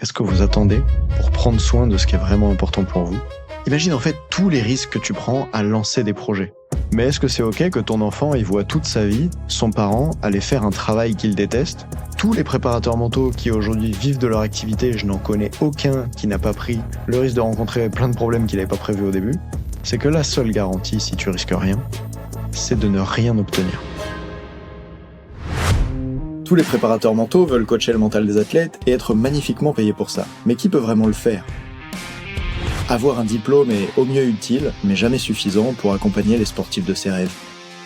Qu'est-ce que vous attendez pour prendre soin de ce qui est vraiment important pour vous? Imagine en fait tous les risques que tu prends à lancer des projets. Mais est-ce que c'est ok que ton enfant il voit toute sa vie son parent aller faire un travail qu'il déteste? Tous les préparateurs mentaux qui aujourd'hui vivent de leur activité, je n'en connais aucun qui n'a pas pris le risque de rencontrer plein de problèmes qu'il n'avait pas prévus au début. C'est que la seule garantie, si tu risques rien, c'est de ne rien obtenir. Tous les préparateurs mentaux veulent coacher le mental des athlètes et être magnifiquement payés pour ça. Mais qui peut vraiment le faire? Avoir un diplôme est au mieux utile, mais jamais suffisant pour accompagner les sportifs de ses rêves.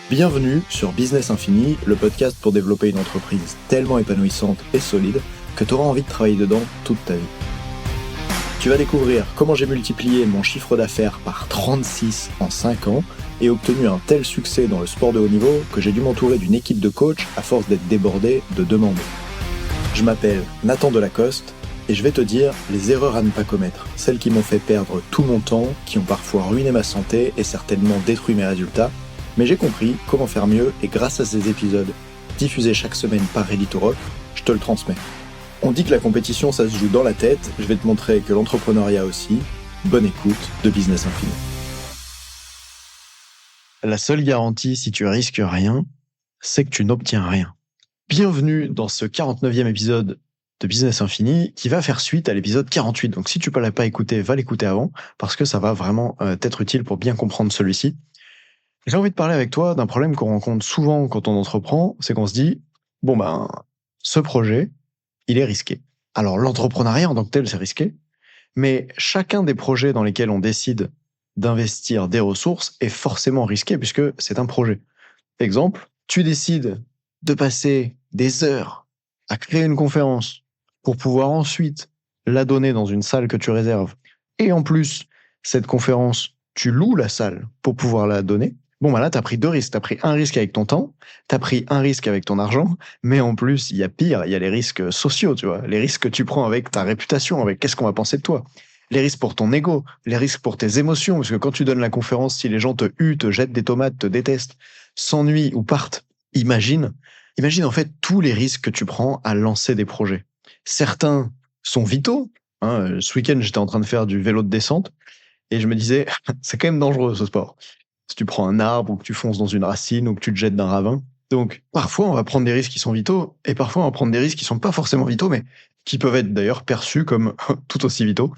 Bienvenue sur Business Infini, le podcast pour développer une entreprise tellement épanouissante et solide que tu auras envie de travailler dedans toute ta vie. Tu vas découvrir comment j'ai multiplié mon chiffre d'affaires par 36 en 5 ans et obtenu un tel succès dans le sport de haut niveau que j'ai dû m'entourer d'une équipe de coachs à force d'être débordé de demandes. Je m'appelle Nathan Delacoste et je vais te dire les erreurs à ne pas commettre, celles qui m'ont fait perdre tout mon temps, qui ont parfois ruiné ma santé et certainement détruit mes résultats, mais j'ai compris comment faire mieux et grâce à ces épisodes, diffusés chaque semaine par Ready to Rock, je te le transmets. On dit que la compétition ça se joue dans la tête, je vais te montrer que l'entrepreneuriat aussi. Bonne écoute de Business Infini. La seule garantie si tu risques rien, c'est que tu n'obtiens rien. Bienvenue dans ce 49e épisode de Business Infini qui va faire suite à l'épisode 48. Donc si tu ne l'as pas écouté, va l'écouter avant parce que ça va vraiment t'être utile pour bien comprendre celui-ci. J'ai envie de parler avec toi d'un problème qu'on rencontre souvent quand on entreprend, c'est qu'on se dit, ce projet, il est risqué. Alors l'entrepreneuriat en tant que tel, c'est risqué, mais chacun des projets dans lesquels on décide d'investir des ressources est forcément risqué puisque c'est un projet. Exemple, tu décides de passer des heures à créer une conférence pour pouvoir ensuite la donner dans une salle que tu réserves. Et en plus, cette conférence, tu loues la salle pour pouvoir la donner. Là, tu as pris deux risques. Tu as pris un risque avec ton temps, tu as pris un risque avec ton argent, mais en plus, il y a pire, il y a les risques sociaux, tu vois. Les risques que tu prends avec ta réputation, avec qu'est-ce qu'on va penser de toi. Les risques pour ton ego, les risques pour tes émotions, parce que quand tu donnes la conférence, si les gens te huent, te jettent des tomates, te détestent, s'ennuient ou partent, imagine en fait tous les risques que tu prends à lancer des projets. Certains sont vitaux. Ce week-end, j'étais en train de faire du vélo de descente et je me disais, c'est quand même dangereux ce sport. Si tu prends un arbre ou que tu fonces dans une racine ou que tu te jettes d'un ravin. Donc, parfois, on va prendre des risques qui sont vitaux et parfois, on va prendre des risques qui sont pas forcément vitaux, mais qui peuvent être d'ailleurs perçus comme tout aussi vitaux,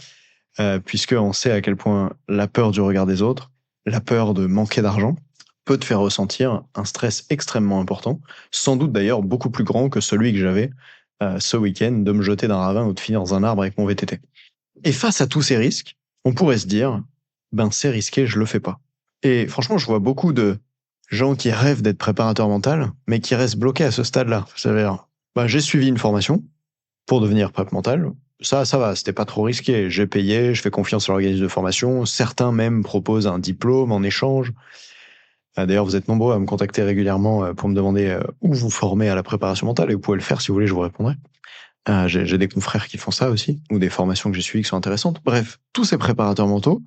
puisqu'on sait à quel point la peur du regard des autres, la peur de manquer d'argent, peut te faire ressentir un stress extrêmement important, sans doute d'ailleurs beaucoup plus grand que celui que j'avais ce week-end de me jeter d'un ravin ou de finir dans un arbre avec mon VTT. Et face à tous ces risques, on pourrait se dire, c'est risqué, je le fais pas. Et franchement, je vois beaucoup de gens qui rêvent d'être préparateurs mental, mais qui restent bloqués à ce stade-là. C'est-à-dire, j'ai suivi une formation pour devenir prép mental. Ça va, c'était pas trop risqué. J'ai payé, je fais confiance à l'organisme de formation. Certains même proposent un diplôme en échange. D'ailleurs, vous êtes nombreux à me contacter régulièrement pour me demander où vous formez à la préparation mentale et vous pouvez le faire si vous voulez, je vous répondrai. J'ai des confrères qui font ça aussi, ou des formations que j'ai suivies qui sont intéressantes. Bref, tous ces préparateurs mentaux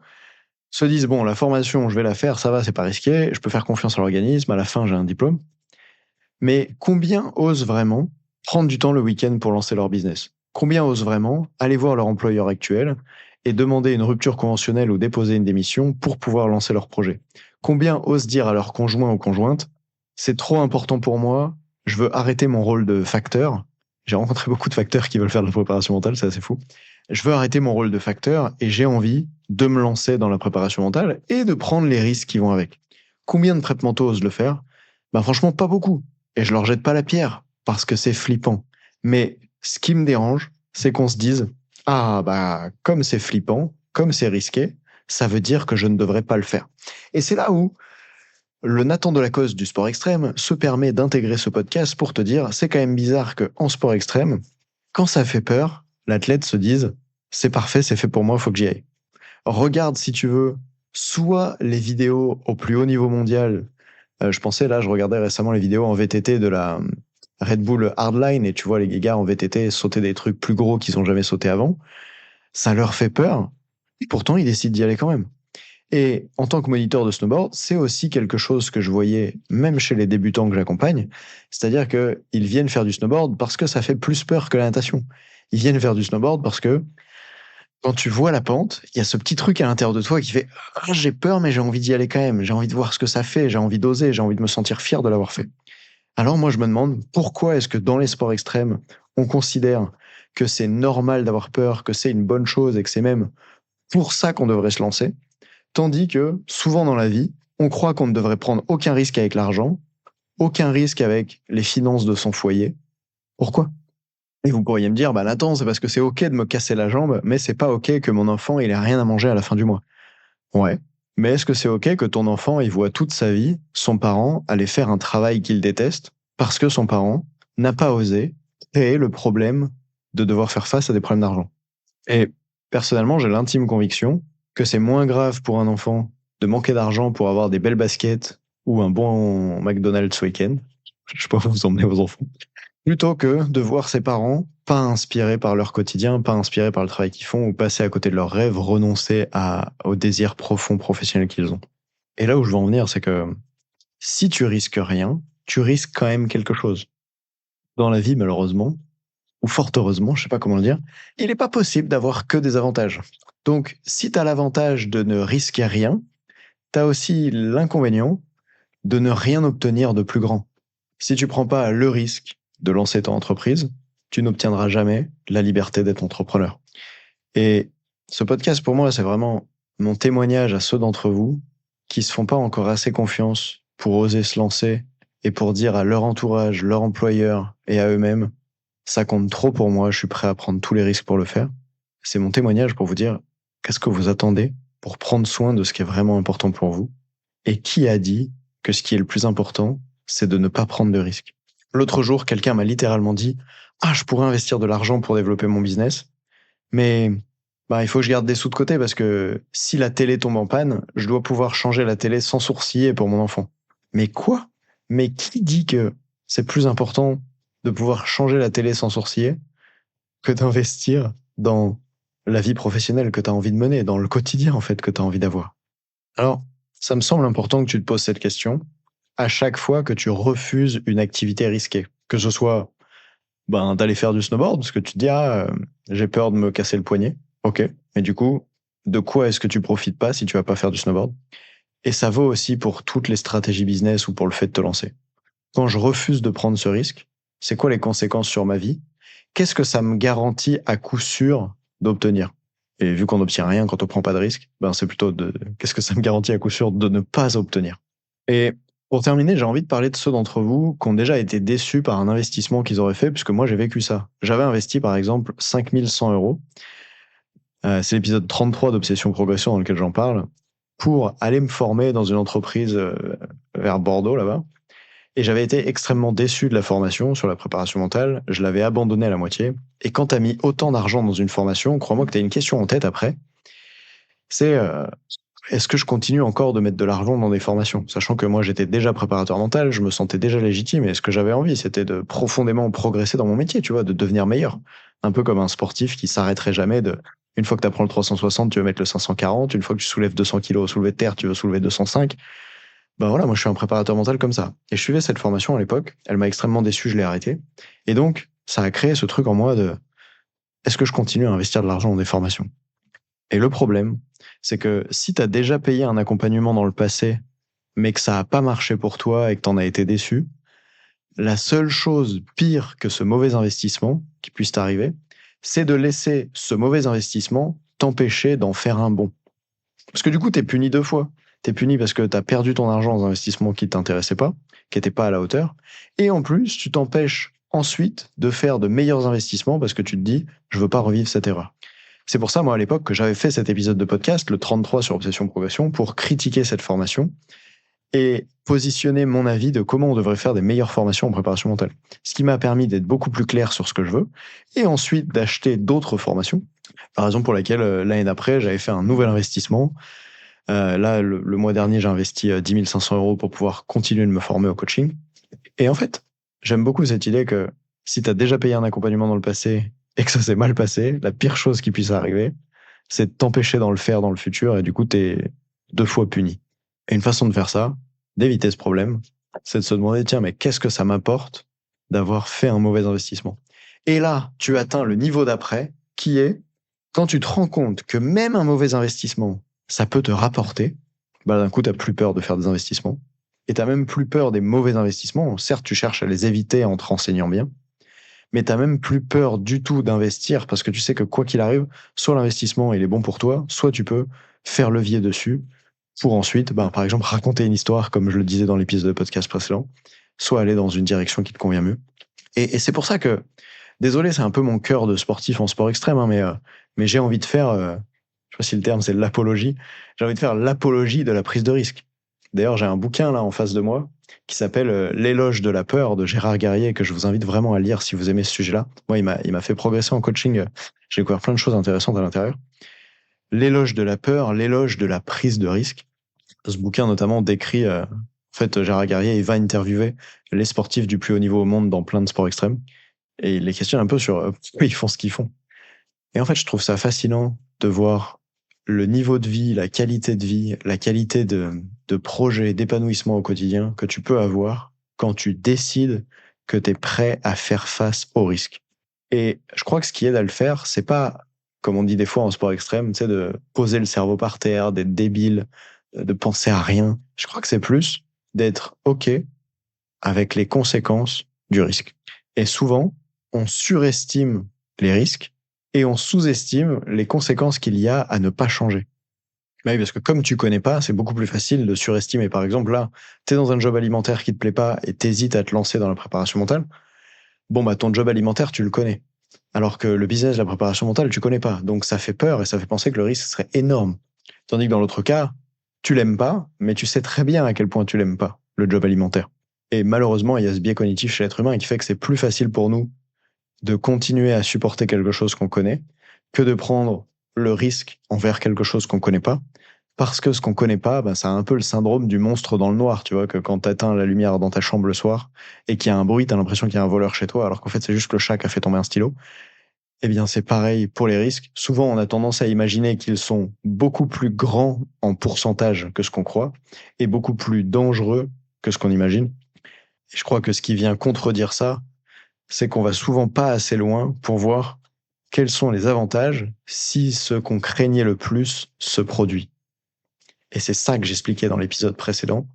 se disent, la formation, je vais la faire, ça va, c'est pas risqué, je peux faire confiance à l'organisme, à la fin, j'ai un diplôme. Mais combien osent vraiment prendre du temps le week-end pour lancer leur business? Combien osent vraiment aller voir leur employeur actuel et demander une rupture conventionnelle ou déposer une démission pour pouvoir lancer leur projet? Combien osent dire à leur conjoint ou conjointe, c'est trop important pour moi, je veux arrêter mon rôle de facteur. J'ai rencontré beaucoup de facteurs qui veulent faire de la préparation mentale, c'est assez fou. Je veux arrêter mon rôle de facteur et j'ai envie de me lancer dans la préparation mentale et de prendre les risques qui vont avec. Combien de prép mentaux osent le faire? Franchement, pas beaucoup. Et je leur jette pas la pierre parce que c'est flippant. Mais ce qui me dérange, c'est qu'on se dise, comme c'est flippant, comme c'est risqué, ça veut dire que je ne devrais pas le faire. Et c'est là où le Nathan Delacoste du sport extrême se permet d'intégrer ce podcast pour te dire, c'est quand même bizarre qu'en sport extrême, quand ça fait peur, l'athlète se dise, c'est parfait, c'est fait pour moi, il faut que j'y aille. Regarde si tu veux, soit les vidéos au plus haut niveau mondial. Je regardais récemment les vidéos en VTT de la Red Bull Hardline et tu vois les gars en VTT sauter des trucs plus gros qu'ils n'ont jamais sauté avant. Ça leur fait peur et pourtant ils décident d'y aller quand même. Et en tant que moniteur de snowboard, c'est aussi quelque chose que je voyais même chez les débutants que j'accompagne. C'est-à-dire qu'ils viennent faire du snowboard parce que ça fait plus peur que la natation. ils viennent faire du snowboard parce que quand tu vois la pente, il y a ce petit truc à l'intérieur de toi qui fait ah, j'ai peur, mais j'ai envie d'y aller quand même. J'ai envie de voir ce que ça fait. J'ai envie d'oser. J'ai envie de me sentir fier de l'avoir fait. Alors moi, je me demande pourquoi est-ce que dans les sports extrêmes, on considère que c'est normal d'avoir peur, que c'est une bonne chose et que c'est même pour ça qu'on devrait se lancer, tandis que souvent dans la vie, on croit qu'on ne devrait prendre aucun risque avec l'argent, aucun risque avec les finances de son foyer. Pourquoi? Et vous pourriez me dire, bah Nathan, c'est parce que c'est ok de me casser la jambe, mais c'est pas ok que mon enfant il ait rien à manger à la fin du mois. Ouais. Mais est-ce que c'est ok que ton enfant il voit toute sa vie son parent aller faire un travail qu'il déteste parce que son parent n'a pas osé créer le problème de devoir faire face à des problèmes d'argent? Et personnellement, j'ai l'intime conviction que c'est moins grave pour un enfant de manquer d'argent pour avoir des belles baskets ou un bon McDonald's ce week-end. Je sais pas où vous emmenez vos enfants. Plutôt que de voir ses parents pas inspirés par leur quotidien, pas inspirés par le travail qu'ils font ou passer à côté de leurs rêves, renoncer au désir profond professionnel qu'ils ont. Et là où je veux en venir, c'est que si tu risques rien, tu risques quand même quelque chose. Dans la vie, malheureusement, ou fort heureusement, je sais pas comment le dire, il n'est pas possible d'avoir que des avantages. Donc, si tu as l'avantage de ne risquer rien, tu as aussi l'inconvénient de ne rien obtenir de plus grand. Si tu prends pas le risque de lancer ton entreprise, tu n'obtiendras jamais la liberté d'être entrepreneur. Et ce podcast, pour moi, c'est vraiment mon témoignage à ceux d'entre vous qui se font pas encore assez confiance pour oser se lancer et pour dire à leur entourage, leur employeur et à eux-mêmes, ça compte trop pour moi, je suis prêt à prendre tous les risques pour le faire. C'est mon témoignage pour vous dire qu'est-ce que vous attendez pour prendre soin de ce qui est vraiment important pour vous et qui a dit que ce qui est le plus important, c'est de ne pas prendre de risques. L'autre jour, quelqu'un m'a littéralement dit ah, je pourrais investir de l'argent pour développer mon business, mais bah, il faut que je garde des sous de côté parce que si la télé tombe en panne, je dois pouvoir changer la télé sans sourciller pour mon enfant. Mais quoi? Mais qui dit que c'est plus important de pouvoir changer la télé sans sourciller que d'investir dans la vie professionnelle que tu as envie de mener, dans le quotidien en fait que tu as envie d'avoir? Alors, ça me semble important que tu te poses cette question à chaque fois que tu refuses une activité risquée, que ce soit d'aller faire du snowboard, parce que tu te dis, ah, j'ai peur de me casser le poignet. Ok. Mais du coup, de quoi est-ce que tu profites pas si tu vas pas faire du snowboard? Et ça vaut aussi pour toutes les stratégies business ou pour le fait de te lancer. Quand je refuse de prendre ce risque, c'est quoi les conséquences sur ma vie? Qu'est-ce que ça me garantit à coup sûr d'obtenir? Et vu qu'on n'obtient rien quand on prend pas de risque, c'est plutôt qu'est-ce que ça me garantit à coup sûr de ne pas obtenir? Et pour terminer, j'ai envie de parler de ceux d'entre vous qui ont déjà été déçus par un investissement qu'ils auraient fait, puisque moi j'ai vécu ça. J'avais investi par exemple 5 100 euros, c'est l'épisode 33 d'Obsession Progression dans lequel j'en parle, pour aller me former dans une entreprise vers Bordeaux là-bas. Et j'avais été extrêmement déçu de la formation sur la préparation mentale, je l'avais abandonné à la moitié. Et quand tu as mis autant d'argent dans une formation, crois-moi que tu as une question en tête après, c'est est-ce que je continue encore de mettre de l'argent dans des formations? Sachant que moi, j'étais déjà préparateur mental, je me sentais déjà légitime et ce que j'avais envie, c'était de profondément progresser dans mon métier, tu vois, de devenir meilleur. Un peu comme un sportif qui s'arrêterait jamais une fois que tu apprends le 360, tu veux mettre le 540, une fois que tu soulèves 200 kilos au soulevé de terre, tu veux soulever 205. Voilà, moi, je suis un préparateur mental comme ça. Et je suivais cette formation à l'époque, elle m'a extrêmement déçu, je l'ai arrêtée. Et donc, ça a créé ce truc en moi de, est-ce que je continue à investir de l'argent dans des formations? Et le problème, c'est que si tu as déjà payé un accompagnement dans le passé, mais que ça n'a pas marché pour toi et que tu en as été déçu, la seule chose pire que ce mauvais investissement qui puisse t'arriver, c'est de laisser ce mauvais investissement t'empêcher d'en faire un bon. Parce que du coup, tu es puni deux fois. Tu es puni parce que tu as perdu ton argent dans un investissement qui ne t'intéressait pas, qui n'était pas à la hauteur. Et en plus, tu t'empêches ensuite de faire de meilleurs investissements parce que tu te dis, je veux pas revivre cette erreur. C'est pour ça, moi, à l'époque, que j'avais fait cet épisode de podcast, le 33 sur Obsession Progression, pour critiquer cette formation et positionner mon avis de comment on devrait faire des meilleures formations en préparation mentale. Ce qui m'a permis d'être beaucoup plus clair sur ce que je veux et ensuite d'acheter d'autres formations. Par raison pour laquelle, l'année d'après, j'avais fait un nouvel investissement. Là, le mois dernier, j'ai investi 10 500 euros pour pouvoir continuer de me former au coaching. Et en fait, j'aime beaucoup cette idée que si tu as déjà payé un accompagnement dans le passé et que ça s'est mal passé, la pire chose qui puisse arriver, c'est de t'empêcher d'en le faire dans le futur et du coup, t'es deux fois puni. Et une façon de faire ça, d'éviter ce problème, c'est de se demander, tiens, mais qu'est-ce que ça m'apporte d'avoir fait un mauvais investissement? Et là, tu atteins le niveau d'après, qui est quand tu te rends compte que même un mauvais investissement, ça peut te rapporter, bah, d'un coup, tu n'as plus peur de faire des investissements. Et tu n'as même plus peur des mauvais investissements. Certes, tu cherches à les éviter en te renseignant bien, mais tu n'as même plus peur du tout d'investir parce que tu sais que quoi qu'il arrive, soit l'investissement il est bon pour toi, soit tu peux faire levier dessus pour ensuite, bah, par exemple, raconter une histoire, comme je le disais dans l'épisode de podcast précédent, soit aller dans une direction qui te convient mieux. Et c'est pour ça que, désolé, c'est un peu mon cœur de sportif en sport extrême, hein, mais j'ai envie de faire, je sais pas si le terme c'est l'apologie, j'ai envie de faire l'apologie de la prise de risque. D'ailleurs, j'ai un bouquin là en face de moi qui s'appelle L'éloge de la peur de Gérard Guerrier, que je vous invite vraiment à lire si vous aimez ce sujet-là. Moi, il m'a fait progresser en coaching. J'ai découvert plein de choses intéressantes à l'intérieur. L'éloge de la peur, l'éloge de la prise de risque. Ce bouquin notamment décrit, en fait, Gérard Guerrier, il va interviewer les sportifs du plus haut niveau au monde dans plein de sports extrêmes et il les questionne un peu sur pourquoi ils font ce qu'ils font. Et en fait, je trouve ça fascinant de voir le niveau de vie, la qualité de vie, la qualité de projet, d'épanouissement au quotidien que tu peux avoir quand tu décides que tu es prêt à faire face au risque. Et je crois que ce qui aide à le faire, c'est pas, comme on dit des fois en sport extrême, tu sais, de poser le cerveau par terre, d'être débile, de penser à rien. Je crois que c'est plus d'être OK avec les conséquences du risque. Et souvent, on surestime les risques et on sous-estime les conséquences qu'il y a à ne pas changer. Bah oui, parce que comme tu connais pas, c'est beaucoup plus facile de surestimer. Par exemple, là, tu es dans un job alimentaire qui te plaît pas et t'hésites à te lancer dans la préparation mentale. Bon, bah, ton job alimentaire, tu le connais. Alors que le business, la préparation mentale, tu connais pas. Donc, ça fait peur et ça fait penser que le risque serait énorme. Tandis que dans l'autre cas, tu l'aimes pas, mais tu sais très bien à quel point tu l'aimes pas, le job alimentaire. Et malheureusement, il y a ce biais cognitif chez l'être humain qui fait que c'est plus facile pour nous de continuer à supporter quelque chose qu'on connaît que de prendre le risque envers quelque chose qu'on connaît pas. Parce que ce qu'on connaît pas, bah, ça a un peu le syndrome du monstre dans le noir, tu vois, que quand t'éteins la lumière dans ta chambre le soir et qu'il y a un bruit, t'as l'impression qu'il y a un voleur chez toi, alors qu'en fait c'est juste le chat qui a fait tomber un stylo. Eh bien, c'est pareil pour les risques. Souvent, on a tendance à imaginer qu'ils sont beaucoup plus grands en pourcentage que ce qu'on croit et beaucoup plus dangereux que ce qu'on imagine. Et je crois que ce qui vient contredire ça, c'est qu'on va souvent pas assez loin pour voir quels sont les avantages si ce qu'on craignait le plus se produit. Et c'est ça que j'expliquais dans l'épisode précédent.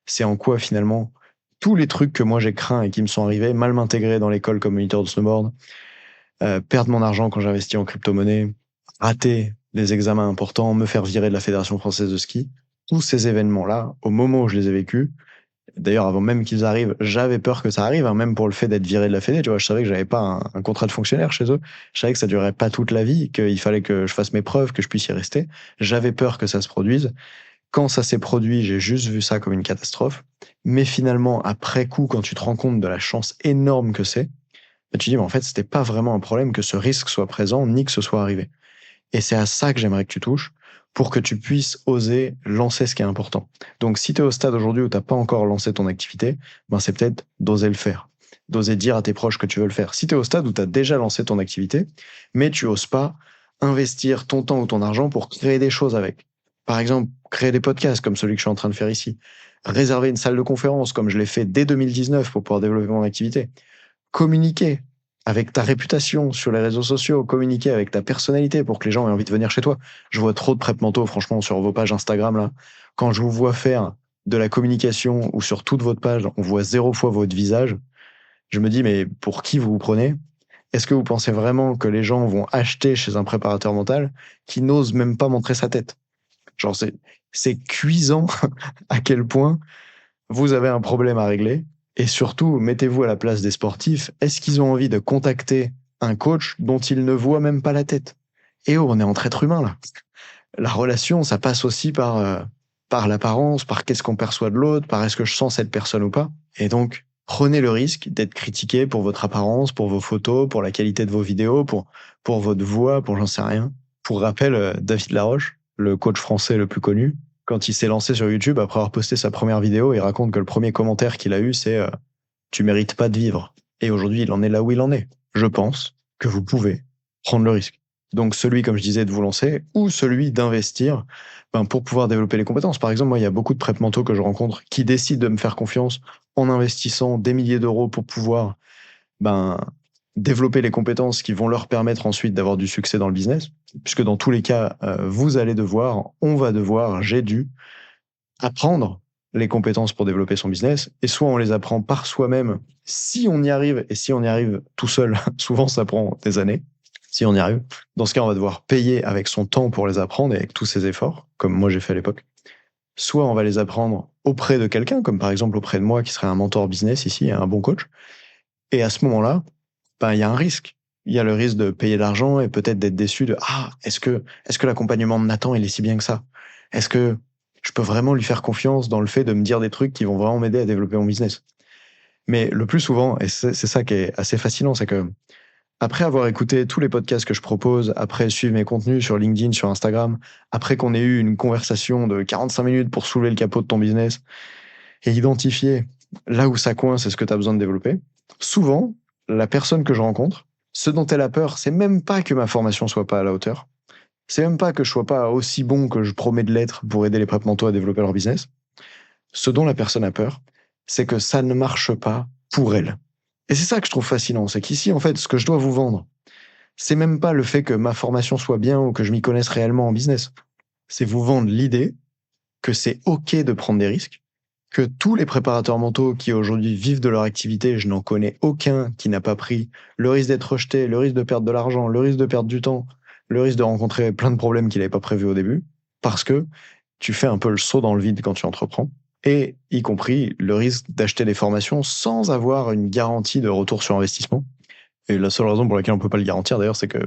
C'est en quoi finalement tous les trucs que moi j'ai craints et qui me sont arrivés, mal m'intégrer dans l'école comme moniteur de snowboard, perdre mon argent quand j'investis en crypto-monnaie, rater des examens importants, me faire virer de la Fédération française de ski, tous ces événements-là, au moment où je les ai vécus, d'ailleurs avant même qu'ils arrivent, j'avais peur que ça arrive, hein, même pour le fait d'être viré de la Fédé, tu vois, je savais que j'avais pas un contrat de fonctionnaire chez eux, je savais que ça durerait pas toute la vie, qu'il fallait que je fasse mes preuves, que je puisse y rester, j'avais peur que ça se produise. Quand ça s'est produit, j'ai juste vu ça comme une catastrophe, mais finalement, après coup, quand tu te rends compte de la chance énorme que c'est, bah, tu dis, mais en fait, c'était pas vraiment un problème que ce risque soit présent, ni que ce soit arrivé. Et c'est à ça que j'aimerais que tu touches pour que tu puisses oser lancer ce qui est important. Donc, si tu es au stade aujourd'hui où tu n'as pas encore lancé ton activité, ben c'est peut-être d'oser le faire, d'oser dire à tes proches que tu veux le faire. Si tu es au stade où tu as déjà lancé ton activité, mais tu oses pas investir ton temps ou ton argent pour créer des choses avec. Par exemple, créer des podcasts comme celui que je suis en train de faire ici. Réserver une salle de conférence comme je l'ai fait dès 2019 pour pouvoir développer mon activité. Communiquer avec ta réputation sur les réseaux sociaux, communiquer avec ta personnalité pour que les gens aient envie de venir chez toi. Je vois trop de prep mentaux, franchement, sur vos pages Instagram, là. Quand je vous vois faire de la communication ou sur toute votre page, on voit 0 fois votre visage. Je me dis, mais pour qui vous vous prenez? Est-ce que vous pensez vraiment que les gens vont acheter chez un préparateur mental qui n'ose même pas montrer sa tête? Genre, c'est cuisant à quel point vous avez un problème à régler. Et surtout, mettez-vous à la place des sportifs. Est-ce qu'ils ont envie de contacter un coach dont ils ne voient même pas la tête? Et oh, on est entre êtres humains là. La relation, ça passe aussi par l'apparence, par qu'est-ce qu'on perçoit de l'autre, par est-ce que je sens cette personne ou pas. Et donc, prenez le risque d'être critiqué pour votre apparence, pour vos photos, pour la qualité de vos vidéos, pour votre voix, pour j'en sais rien. Pour rappel, David Laroche, le coach français le plus connu, quand il s'est lancé sur YouTube, après avoir posté sa première vidéo, il raconte que le premier commentaire qu'il a eu, c'est tu mérites pas de vivre. Et aujourd'hui, il en est là où il en est. Je pense que vous pouvez prendre le risque. Donc celui, comme je disais, de vous lancer, ou celui d'investir pour pouvoir développer les compétences. Par exemple, moi, il y a beaucoup de prep mentaux que je rencontre qui décident de me faire confiance en investissant des milliers d'euros pour pouvoir ben, développer les compétences qui vont leur permettre ensuite d'avoir du succès dans le business, puisque dans tous les cas, on va devoir, j'ai dû apprendre les compétences pour développer son business, et soit on les apprend par soi-même, si on y arrive, et si on y arrive tout seul, souvent ça prend des années, si on y arrive. Dans ce cas, on va devoir payer avec son temps pour les apprendre et avec tous ses efforts, comme moi j'ai fait à l'époque. Soit on va les apprendre auprès de quelqu'un, comme par exemple auprès de moi, qui serait un mentor business ici, un bon coach. Et à ce moment-là, il y a un risque. Il y a le risque de payer de l'argent et peut-être d'être déçu de est-ce que l'accompagnement de Nathan, il est si bien que ça? Est-ce que je peux vraiment lui faire confiance dans le fait de me dire des trucs qui vont vraiment m'aider à développer mon business? Mais le plus souvent, et c'est ça qui est assez fascinant, c'est que après avoir écouté tous les podcasts que je propose, après suivre mes contenus sur LinkedIn, sur Instagram, après qu'on ait eu une conversation de 45 minutes pour soulever le capot de ton business et identifier là où ça coince et ce que tu as besoin de développer, souvent, la personne que je rencontre, ce dont elle a peur, c'est même pas que ma formation soit pas à la hauteur. C'est même pas que je sois pas aussi bon que je promets de l'être pour aider les prep mentaux à développer leur business. Ce dont la personne a peur, c'est que ça ne marche pas pour elle. Et c'est ça que je trouve fascinant, c'est qu'ici, en fait, ce que je dois vous vendre, c'est même pas le fait que ma formation soit bien ou que je m'y connaisse réellement en business. C'est vous vendre l'idée que c'est OK de prendre des risques, que tous les préparateurs mentaux qui aujourd'hui vivent de leur activité, je n'en connais aucun qui n'a pas pris le risque d'être rejeté, le risque de perdre de l'argent, le risque de perdre du temps, le risque de rencontrer plein de problèmes qu'il n'avait pas prévus au début, parce que tu fais un peu le saut dans le vide quand tu entreprends, et y compris le risque d'acheter des formations sans avoir une garantie de retour sur investissement. Et la seule raison pour laquelle on ne peut pas le garantir d'ailleurs, c'est que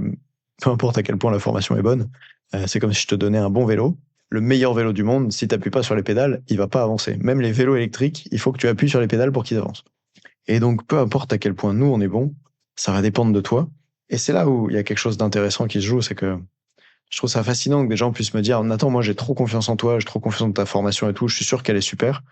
peu importe à quel point la formation est bonne, c'est comme si je te donnais un bon vélo, le meilleur vélo du monde, si tu n'appuies pas sur les pédales, il va pas avancer. Même les vélos électriques, il faut que tu appuies sur les pédales pour qu'ils avancent. Et donc, peu importe à quel point nous, on est bon, ça va dépendre de toi. Et c'est là où il y a quelque chose d'intéressant qui se joue, c'est que je trouve ça fascinant que des gens puissent me dire « Nathan, moi j'ai trop confiance en toi, j'ai trop confiance en ta formation et tout, je suis sûr qu'elle est super,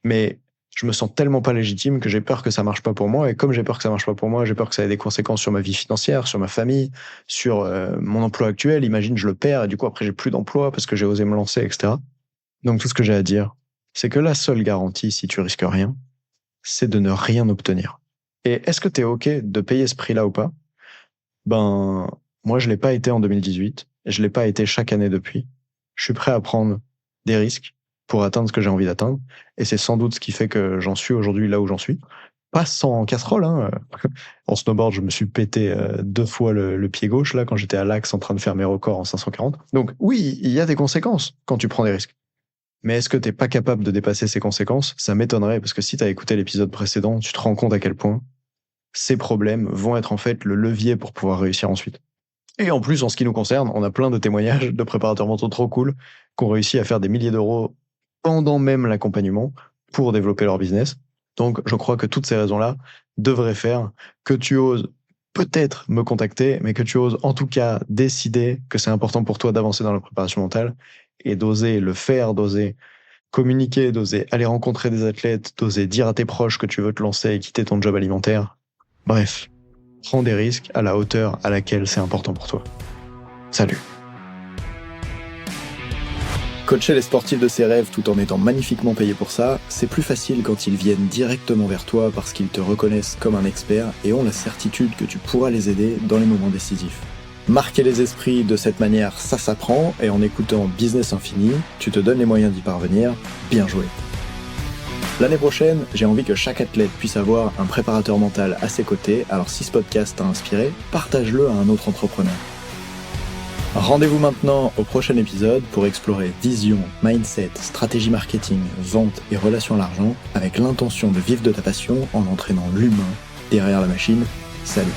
mais je me sens tellement pas légitime que j'ai peur que ça marche pas pour moi. Et comme j'ai peur que ça marche pas pour moi, j'ai peur que ça ait des conséquences sur ma vie financière, sur ma famille, sur mon emploi actuel. Imagine, je le perds et du coup, après, j'ai plus d'emploi parce que j'ai osé me lancer, etc. » Donc, tout ce que j'ai à dire, c'est que la seule garantie, si tu risques rien, c'est de ne rien obtenir. Et est-ce que tu es OK de payer ce prix-là ou pas? Moi, je l'ai pas été en 2018. Je l'ai pas été chaque année depuis. Je suis prêt à prendre des risques pour atteindre ce que j'ai envie d'atteindre. Et c'est sans doute ce qui fait que j'en suis aujourd'hui là où j'en suis. Pas sans casserole, hein. En snowboard, je me suis pété 2 fois le pied gauche, là, quand j'étais à l'Axe en train de faire mes records en 540. Donc oui, il y a des conséquences quand tu prends des risques. Mais est-ce que t'es pas capable de dépasser ces conséquences? Ça m'étonnerait, parce que si t'as écouté l'épisode précédent, tu te rends compte à quel point ces problèmes vont être en fait le levier pour pouvoir réussir ensuite. Et en plus, en ce qui nous concerne, on a plein de témoignages de préparateurs mentaux trop cool qui ont réussi à faire des milliers d'euros pendant même l'accompagnement pour développer leur business. Donc, je crois que toutes ces raisons-là devraient faire que tu oses peut-être me contacter, mais que tu oses en tout cas décider que c'est important pour toi d'avancer dans la préparation mentale et d'oser le faire, d'oser communiquer, d'oser aller rencontrer des athlètes, d'oser dire à tes proches que tu veux te lancer et quitter ton job alimentaire. Bref, prends des risques à la hauteur à laquelle c'est important pour toi. Salut. Coacher les sportifs de ses rêves tout en étant magnifiquement payé pour ça, c'est plus facile quand ils viennent directement vers toi parce qu'ils te reconnaissent comme un expert et ont la certitude que tu pourras les aider dans les moments décisifs. Marquer les esprits de cette manière, ça s'apprend, et en écoutant Business Infini, tu te donnes les moyens d'y parvenir. Bien joué. L'année prochaine, j'ai envie que chaque athlète puisse avoir un préparateur mental à ses côtés, alors si ce podcast t'a inspiré, partage-le à un autre entrepreneur. Rendez-vous maintenant au prochain épisode pour explorer vision, mindset, stratégie marketing, vente et relations à l'argent avec l'intention de vivre de ta passion en entraînant l'humain derrière la machine. Salut!